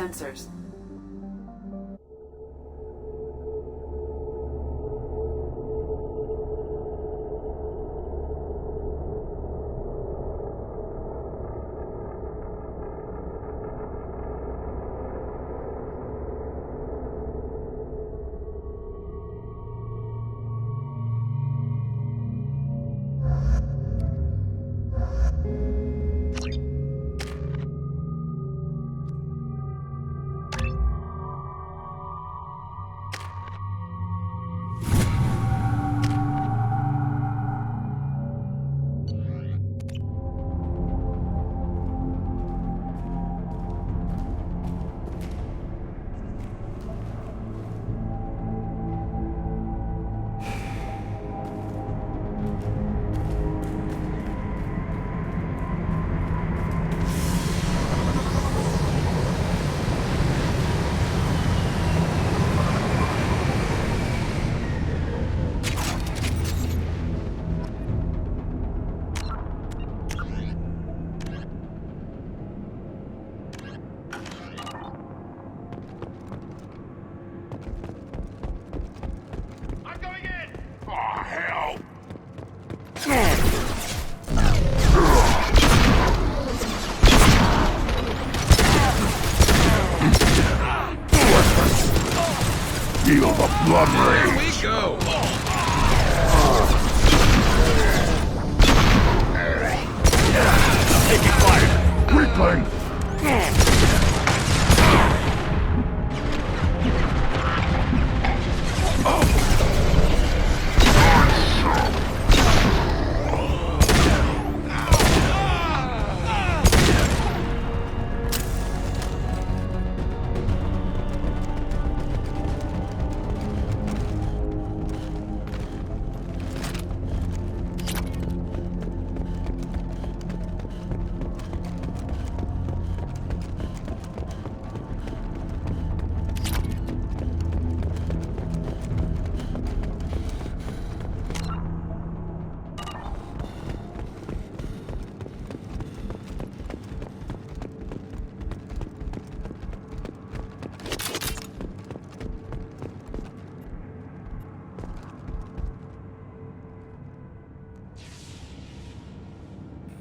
sensors. Feel the blood rage. Here we go. Taking fire. Weakling.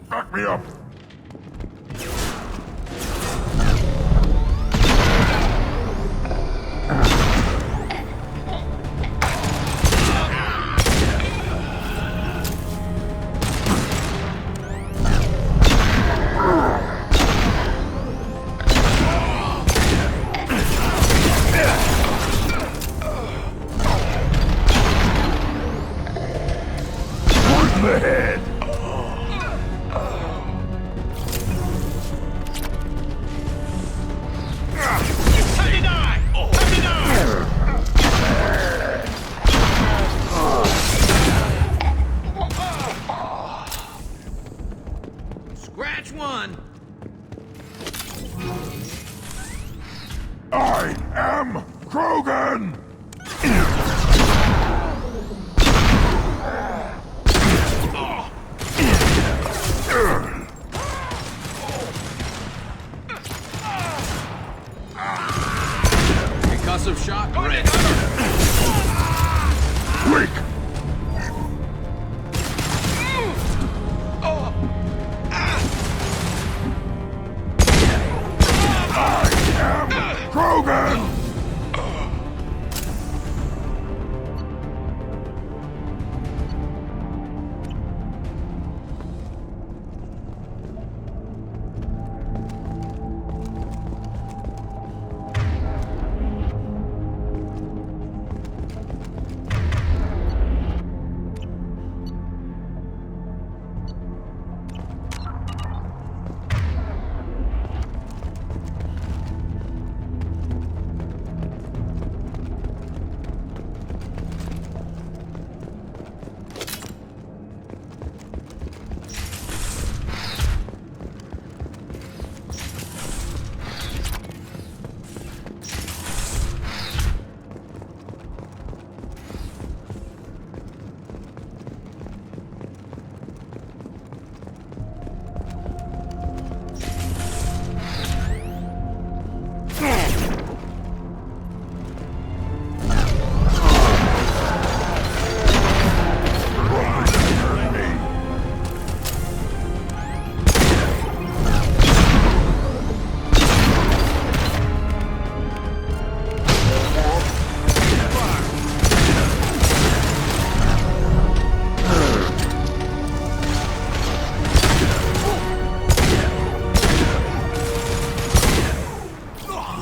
Back me up! Where's the head? Scratch one. I am Krogan! Concussive shot. Red. Weak! I am Krogan!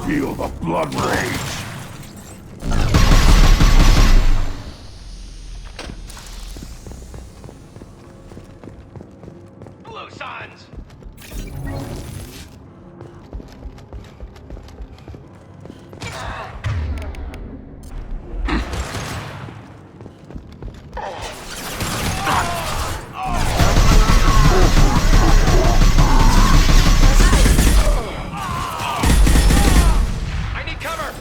feel the blood rage. Blue signs! I need cover!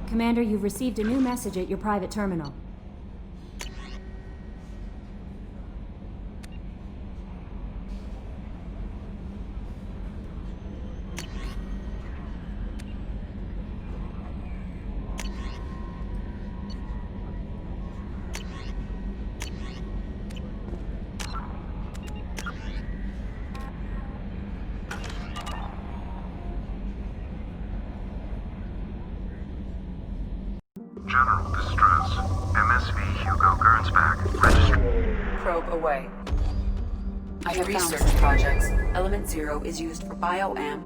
Commander, you've received a new message at your private terminal. General distress. MSV Hugo Gernsback. Register. Probe away. I have research projects. Element 0 is used for BioWare.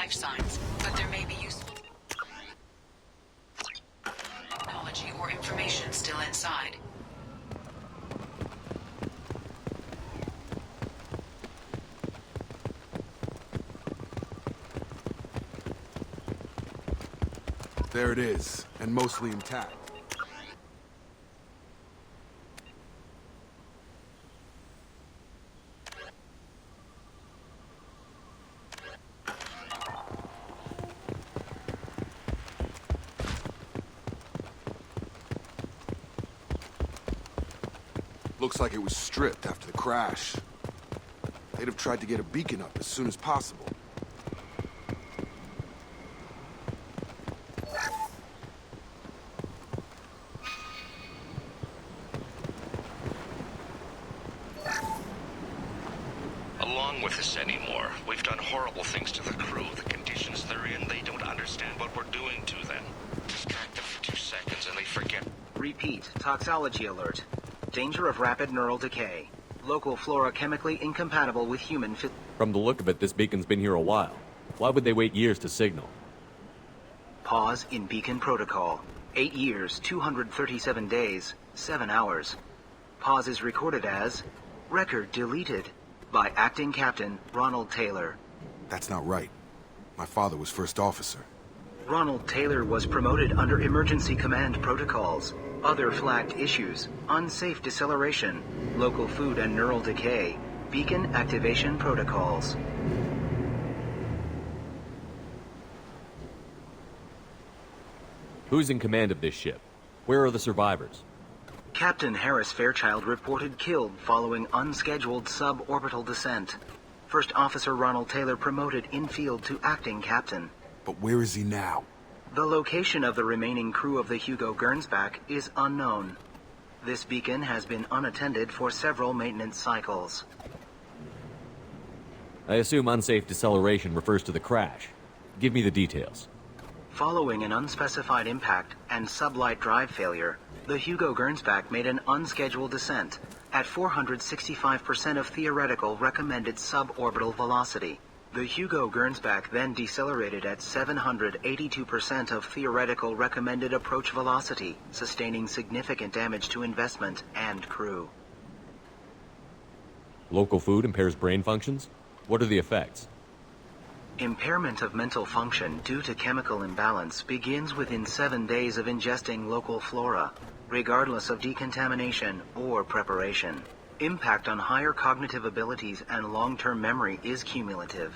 Signs, but there may be useful technology or information still inside. There it is, and mostly intact. Looks like it was stripped after the crash. They'd have tried to get a beacon up as soon as possible. Along with this anymore. We've done horrible things to the crew. The conditions they're in, they don't understand what we're doing to them. Distract them for 2 seconds and they forget. Repeat, toxology alert. Danger of rapid neural decay. Local flora chemically incompatible with human From the look of it, this beacon's been here a while. Why would they wait years to signal? Pause in beacon protocol. 8 years, 237 days, 7 hours. Pause is recorded as record deleted by acting captain Ronald Taylor. That's not right. My father was first officer. Ronald Taylor was promoted under emergency command protocols. Other flagged issues: unsafe deceleration, local food and neural decay, beacon activation protocols. Who's in command of this ship? Where are the survivors? Captain Harris Fairchild reported killed following unscheduled suborbital descent. First Officer Ronald Taylor promoted in-field to acting captain. But where is he now? The location of the remaining crew of the Hugo Gernsback is unknown. This beacon has been unattended for several maintenance cycles. I assume unsafe deceleration refers to the crash. Give me the details. Following an unspecified impact and sublight drive failure, the Hugo Gernsback made an unscheduled descent at 465% of theoretical recommended suborbital velocity. The Hugo Gernsback then decelerated at 782% of theoretical recommended approach velocity, sustaining significant damage to investment and crew. Local food impairs brain functions? What are the effects? Impairment of mental function due to chemical imbalance begins within 7 days of ingesting local flora, regardless of decontamination or preparation. Impact on higher cognitive abilities and long-term memory is cumulative,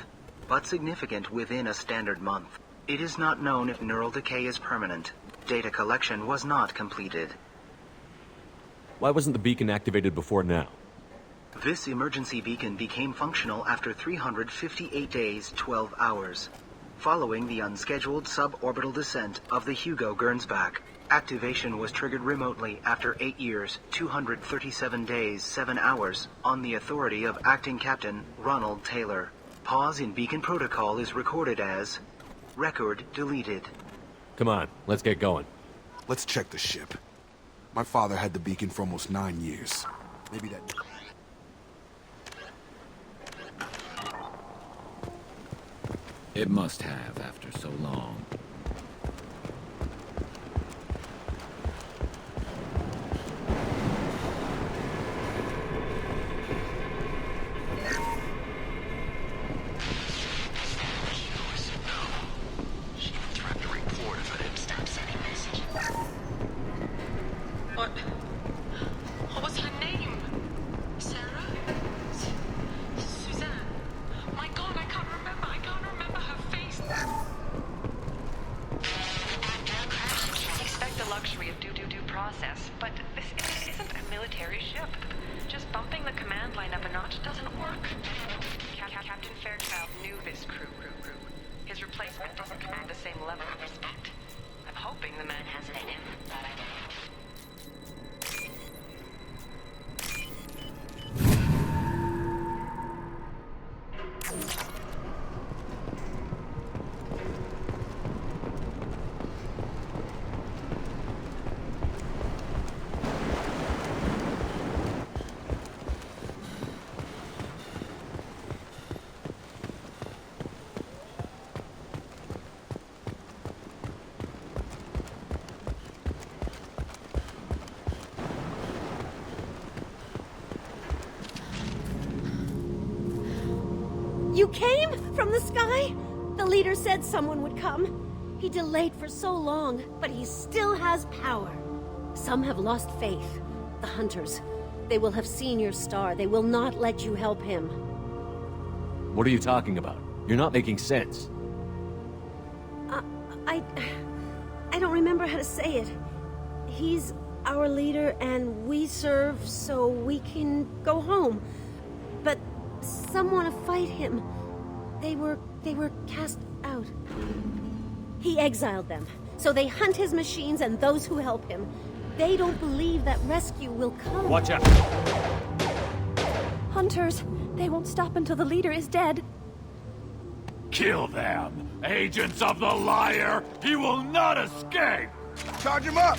but significant within a standard month. It is not known if neural decay is permanent. Data collection was not completed. Why wasn't the beacon activated before now? This emergency beacon became functional after 358 days, 12 hours, following the unscheduled suborbital descent of the Hugo Gernsback. Activation was triggered remotely after 8 years, 237 days, 7 hours, on the authority of Acting Captain Ronald Taylor. Pause in beacon protocol is recorded as record deleted. Come on, let's get going. Let's check the ship. My father had the beacon for almost 9 years. Maybe that... It must have after so long. What was her name? Sarah? Suzanne? My God, I can't remember her face. Expect the luxury of due process, but this isn't a military ship. Just bumping the command line up a notch doesn't work. Captain Fairchild knew this crew. His replacement doesn't command the same level of respect. I'm hoping the man has it in him. You came from the sky? The leader said someone would come. He delayed for so long, but he still has power. Some have lost faith. The hunters. They will have seen your star. They will not let you help him. What are you talking about? You're not making sense. I don't remember how to say it. He's our leader and we serve so we can go home. But some want to fight him. They were cast out. He exiled them, so they hunt his machines and those who help him. They don't believe that rescue will come. Watch out! Hunters, they won't stop until the leader is dead. Kill them! Agents of the liar! He will not escape! Charge him up!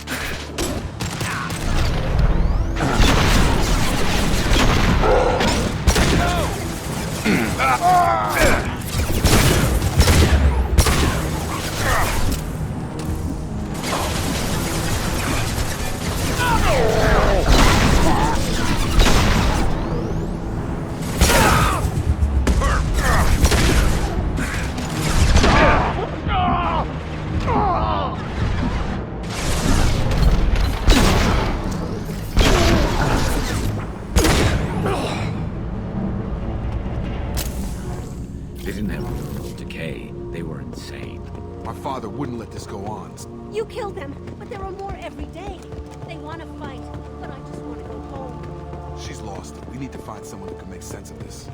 They didn't have decay. They were insane. My father wouldn't let this go on. You killed them, but there are more every day. They want to fight, but I just want to go home. She's lost. We need to find someone who can make sense of this.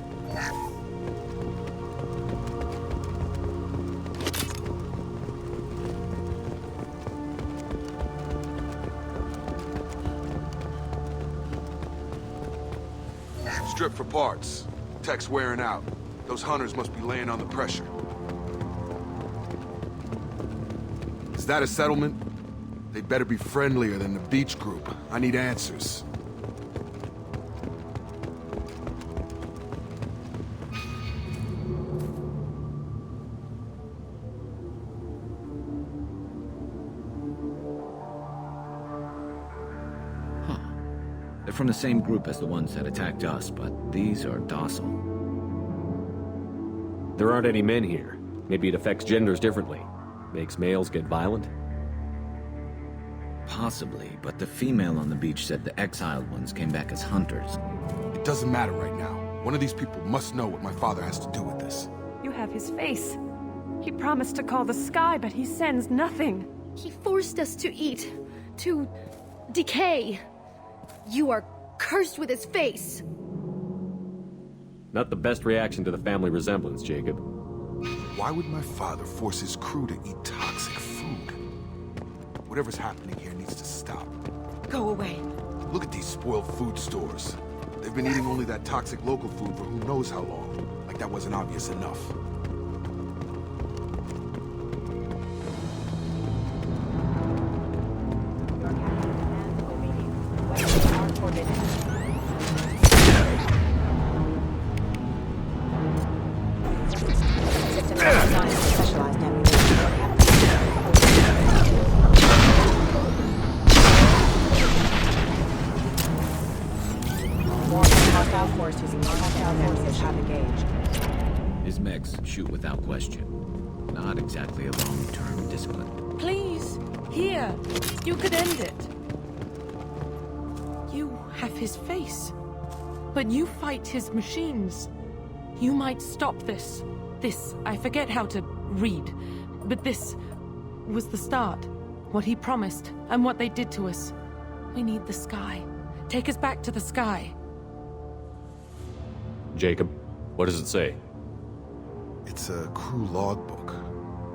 Strip for parts. Tech's wearing out. Those hunters must be laying on the pressure. Is that a settlement? They'd better be friendlier than the beach group. I need answers. They're from the same group as the ones that attacked us, but these are docile. There aren't any men here. Maybe it affects genders differently. Makes males get violent? Possibly, but the female on the beach said the exiled ones came back as hunters. It doesn't matter right now. One of these people must know what my father has to do with this. You have his face. He promised to call the sky, but he sends nothing. He forced us to eat, to decay. You are cursed with his face. Not the best reaction to the family resemblance, Jacob. Why would my father force his crew to eat toxic food? Whatever's happening here needs to stop. Go away. Look at these spoiled food stores. They've been eating only that toxic local food for who knows how long. Like that wasn't obvious enough. His mechs shoot without question. Not exactly a long-term discipline. Please, here. You could end it. You have his face. But you fight his machines. You might stop this. This, I forget how to read. But this was the start. What he promised, and what they did to us. We need the sky. Take us back to the sky. Jacob, what does it say? It's a crew logbook.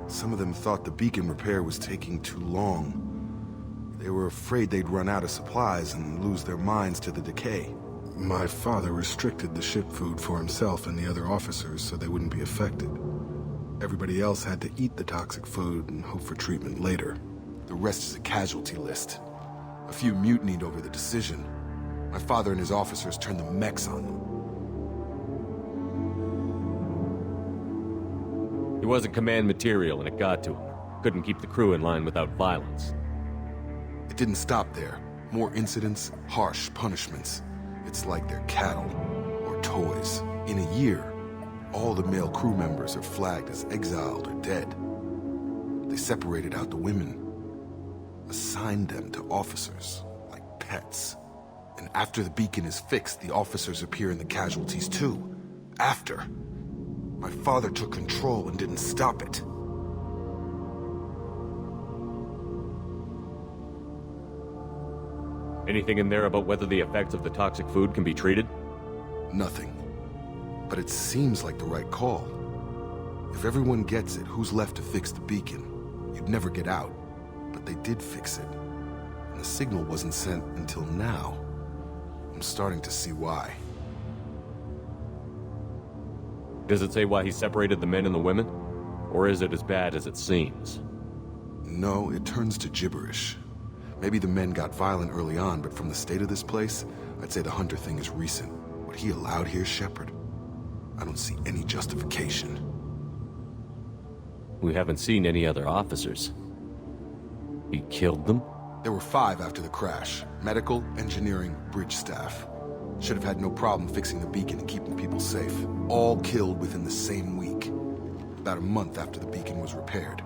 Some of them thought the beacon repair was taking too long. They were afraid they'd run out of supplies and lose their minds to the decay. My father restricted the ship food for himself and the other officers so they wouldn't be affected. Everybody else had to eat the toxic food and hope for treatment later. The rest is a casualty list. A few mutinied over the decision. My father and his officers turned the mechs on them. He wasn't command material and it got to him. Couldn't keep the crew in line without violence. It didn't stop there. More incidents, harsh punishments. It's like they're cattle or toys. In a year, all the male crew members are flagged as exiled or dead. They separated out the women, assigned them to officers, like pets. And after the beacon is fixed, the officers appear in the casualties too. After. My father took control and didn't stop it. Anything in there about whether the effects of the toxic food can be treated? Nothing. But it seems like the right call. If everyone gets it, who's left to fix the beacon? You'd never get out. But they did fix it. And the signal wasn't sent until now. I'm starting to see why. Does it say why he separated the men and the women? Or is it as bad as it seems? No, it turns to gibberish. Maybe the men got violent early on, but from the state of this place, I'd say the Hunter thing is recent. What he allowed here, Shepard? I don't see any justification. We haven't seen any other officers. He killed them? There were 5 after the crash. Medical, engineering, bridge staff. Should have had no problem fixing the beacon and keeping people safe. All killed within the same week. About a month after the beacon was repaired.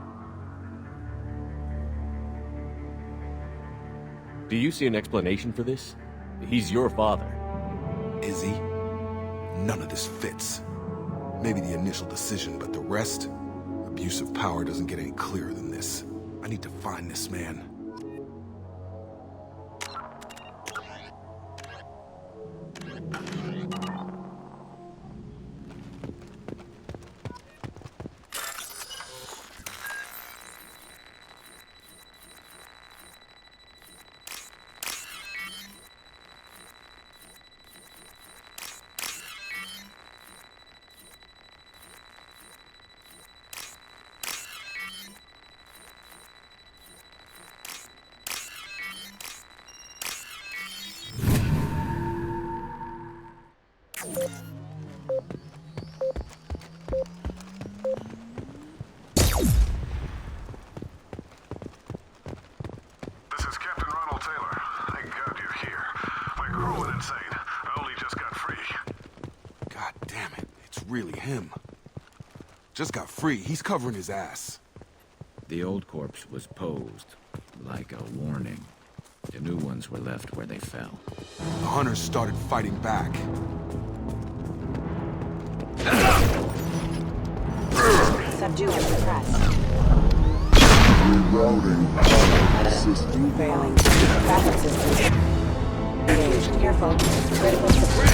Do you see an explanation for this? He's your father. Is he? None of this fits. Maybe the initial decision, but the rest? Abuse of power doesn't get any clearer than this. I need to find this man. Really him. Just got free. He's covering his ass. The old corpse was posed like a warning. The new ones were left where they fell. The hunters started fighting back. Subdue and suppress. Rerouting system. Failing. Backup system. Engaged. Careful. Critical support.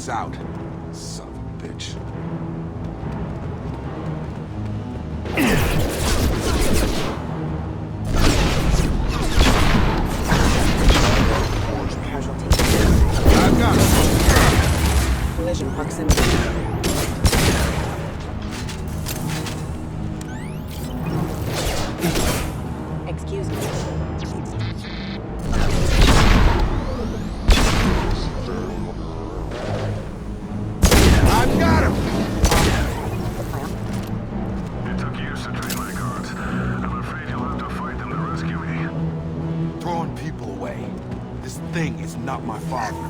Out. Son of a bitch. I've got him. Collision proximity. Excuse me. Not my father.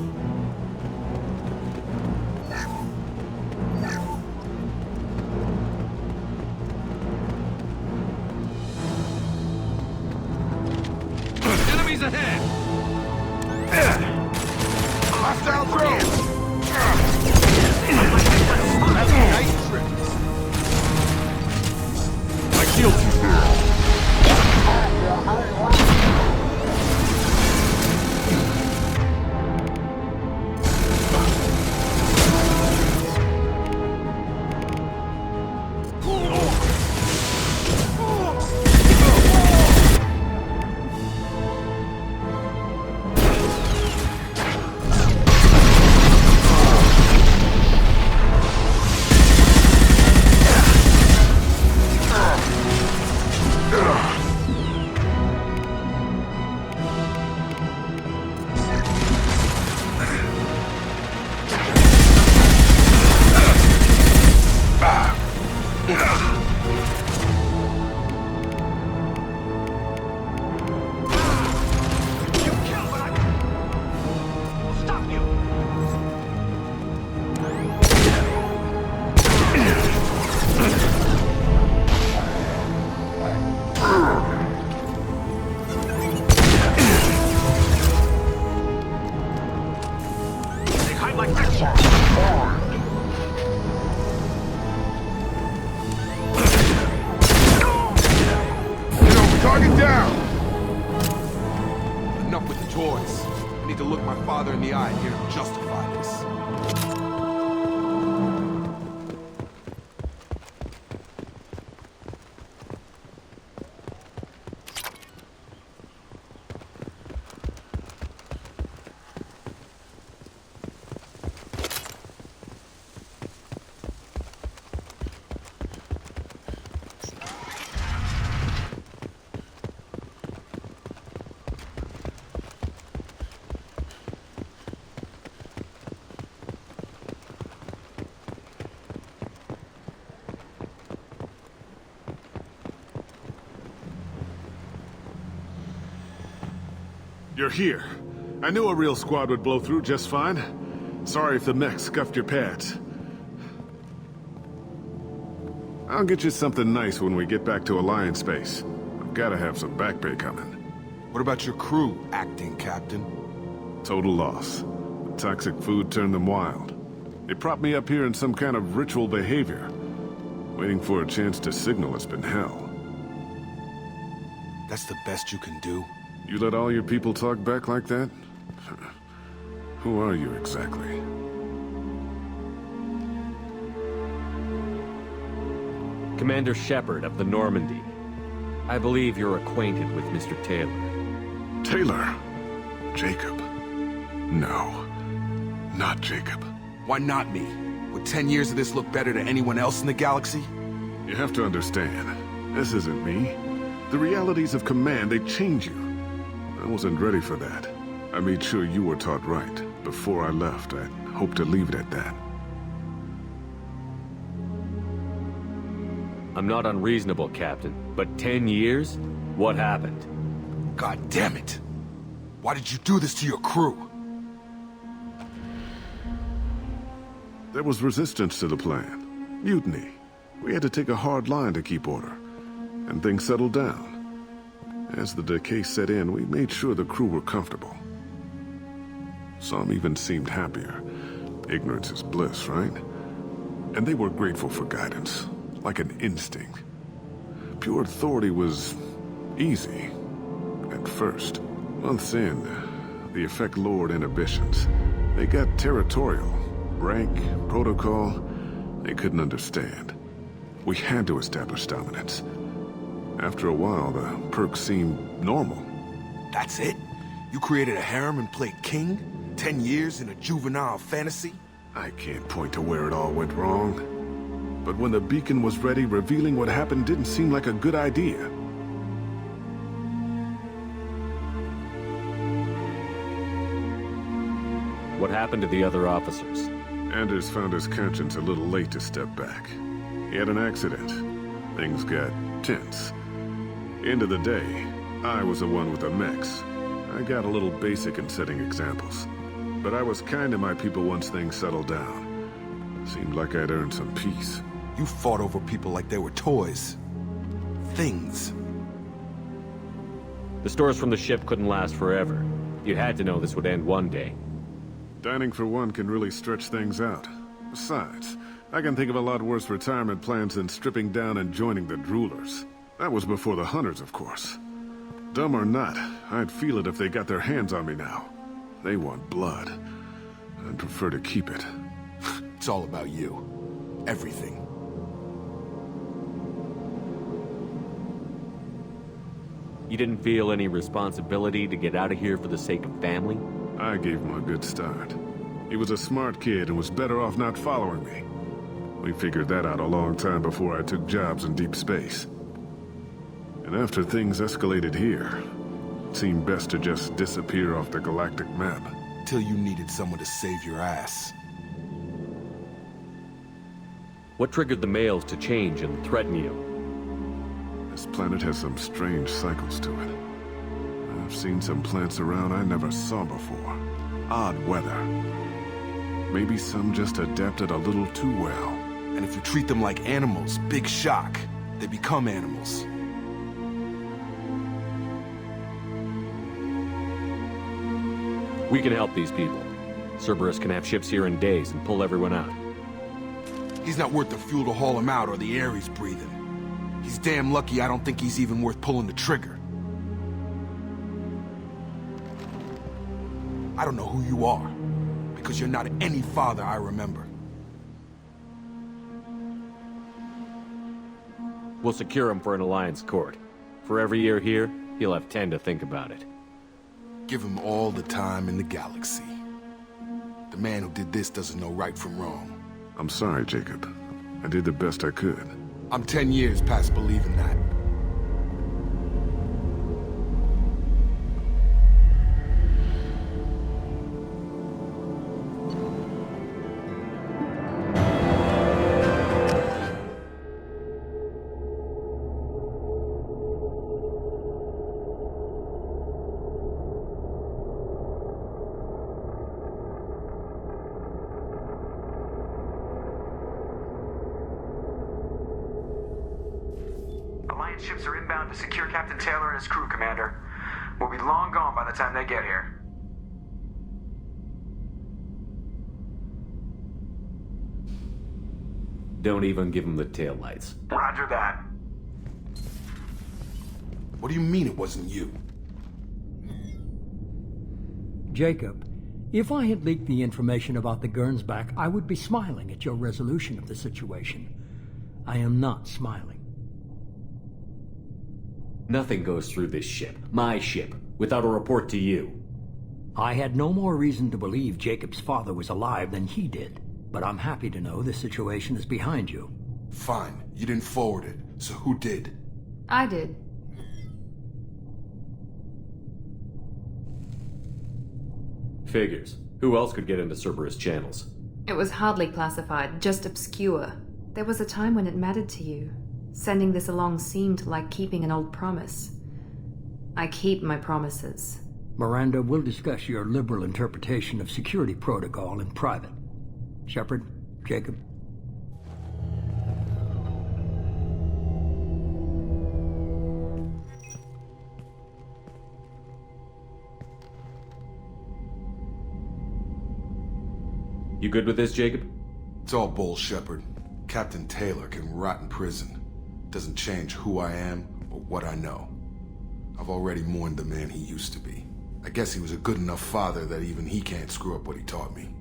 Enemies ahead! Hostile drones! Nice trick. My shield's here. Target down! Enough with the toys. I need to look my father in the eye here to justify this. You're here. I knew a real squad would blow through just fine. Sorry if the mech scuffed your pads. I'll get you something nice when we get back to Alliance base. I've gotta have some back pay coming. What about your crew, acting captain? Total loss. The toxic food turned them wild. They propped me up here in some kind of ritual behavior. Waiting for a chance to signal has been hell. That's the best you can do? You let all your people talk back like that? Who are you exactly? Commander Shepard of the Normandy. I believe you're acquainted with Mr. Taylor. Taylor? Jacob? No. Not Jacob. Why not me? Would 10 years of this look better to anyone else in the galaxy? You have to understand, this isn't me. The realities of command, they change you. I wasn't ready for that. I made sure you were taught right. Before I left, I hoped to leave it at that. I'm not unreasonable, Captain, but 10 years? What happened? God damn it! Why did you do this to your crew? There was resistance to the plan. Mutiny. We had to take a hard line to keep order. And things settled down. As the decay set in, we made sure the crew were comfortable. Some even seemed happier. Ignorance is bliss, right? And they were grateful for guidance, like an instinct. Pure authority was easy, at first. Months in, the effect lowered inhibitions. They got territorial. Rank, protocol, they couldn't understand. We had to establish dominance. After a while, the perks seemed normal. That's it? You created a harem and played king? 10 years in a juvenile fantasy? I can't point to where it all went wrong. But when the beacon was ready, revealing what happened didn't seem like a good idea. What happened to the other officers? Anders found his conscience a little late to step back. He had an accident. Things got tense. End of the day, I was the one with the mechs. I got a little basic in setting examples. But I was kind to my people once things settled down. Seemed like I'd earned some peace. You fought over people like they were toys. Things. The stores from the ship couldn't last forever. You had to know this would end one day. Dining for one can really stretch things out. Besides, I can think of a lot worse retirement plans than stripping down and joining the droolers. That was before the hunters, of course. Dumb or not, I'd feel it if they got their hands on me now. They want blood. I'd prefer to keep it. It's all about you. Everything. You didn't feel any responsibility to get out of here for the sake of family? I gave him a good start. He was a smart kid and was better off not following me. We figured that out a long time before I took jobs in deep space. And after things escalated here, it seemed best to just disappear off the galactic map. Till you needed someone to save your ass. What triggered the males to change and threaten you? This planet has some strange cycles to it. I've seen some plants around I never saw before. Odd weather. Maybe some just adapted a little too well. And if you treat them like animals, big shock. They become animals. We can help these people. Cerberus can have ships here in days and pull everyone out. He's not worth the fuel to haul him out or the air he's breathing. He's damn lucky I don't think he's even worth pulling the trigger. I don't know who you are, because you're not any father I remember. We'll secure him for an alliance court. For every year here, he'll have 10 to think about it. Give him all the time in the galaxy. The man who did this doesn't know right from wrong. I'm sorry, Jacob. I did the best I could. I'm 10 years past believing that. Ships are inbound to secure Captain Taylor and his crew, Commander. We'll be long gone by the time they get here. Don't even give him the taillights. Roger that. What do you mean it wasn't you? Jacob, if I had leaked the information about the Gernsback, I would be smiling at your resolution of the situation. I am not smiling. Nothing goes through this ship, my ship, without a report to you. I had no more reason to believe Jacob's father was alive than he did, but I'm happy to know the situation is behind you. Fine, you didn't forward it, so who did? I did. Figures. Who else could get into Cerberus channels? It was hardly classified, just obscure. There was a time when it mattered to you. Sending this along seemed like keeping an old promise. I keep my promises. Miranda, we'll discuss your liberal interpretation of security protocol in private. Shepard, Jacob. You good with this, Jacob? It's all bull, Shepard. Captain Taylor can rot in prison. Doesn't change who I am or what I know. I've already mourned the man he used to be. I guess he was a good enough father that even he can't screw up what he taught me.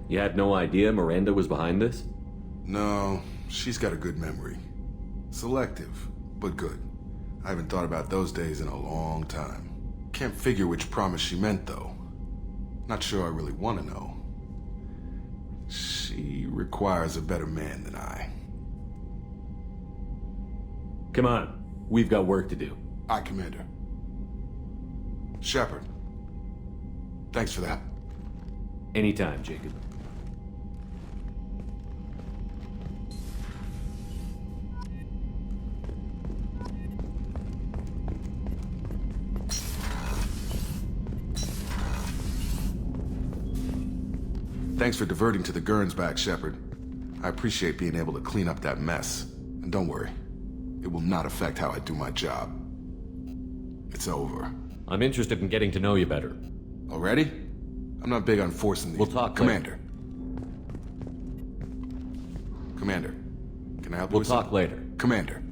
You had no idea Miranda was behind this? No, she's got a good memory. Selective, but good. I haven't thought about those days in a long time. Can't figure which promise she meant, though. Not sure I really want to know. She requires a better man than I. Come on, we've got work to do. Aye, Commander. Shepard. Thanks for that. Anytime, Jacob. Thanks for diverting to the Gernsback, Shepard. I appreciate being able to clean up that mess. And don't worry, It will not affect how I do my job. It's over. I'm interested in getting to know you better. Already? I'm not big on forcing these. We'll talk Commander. Commander. Can I help you We'll with talk something? later. Commander.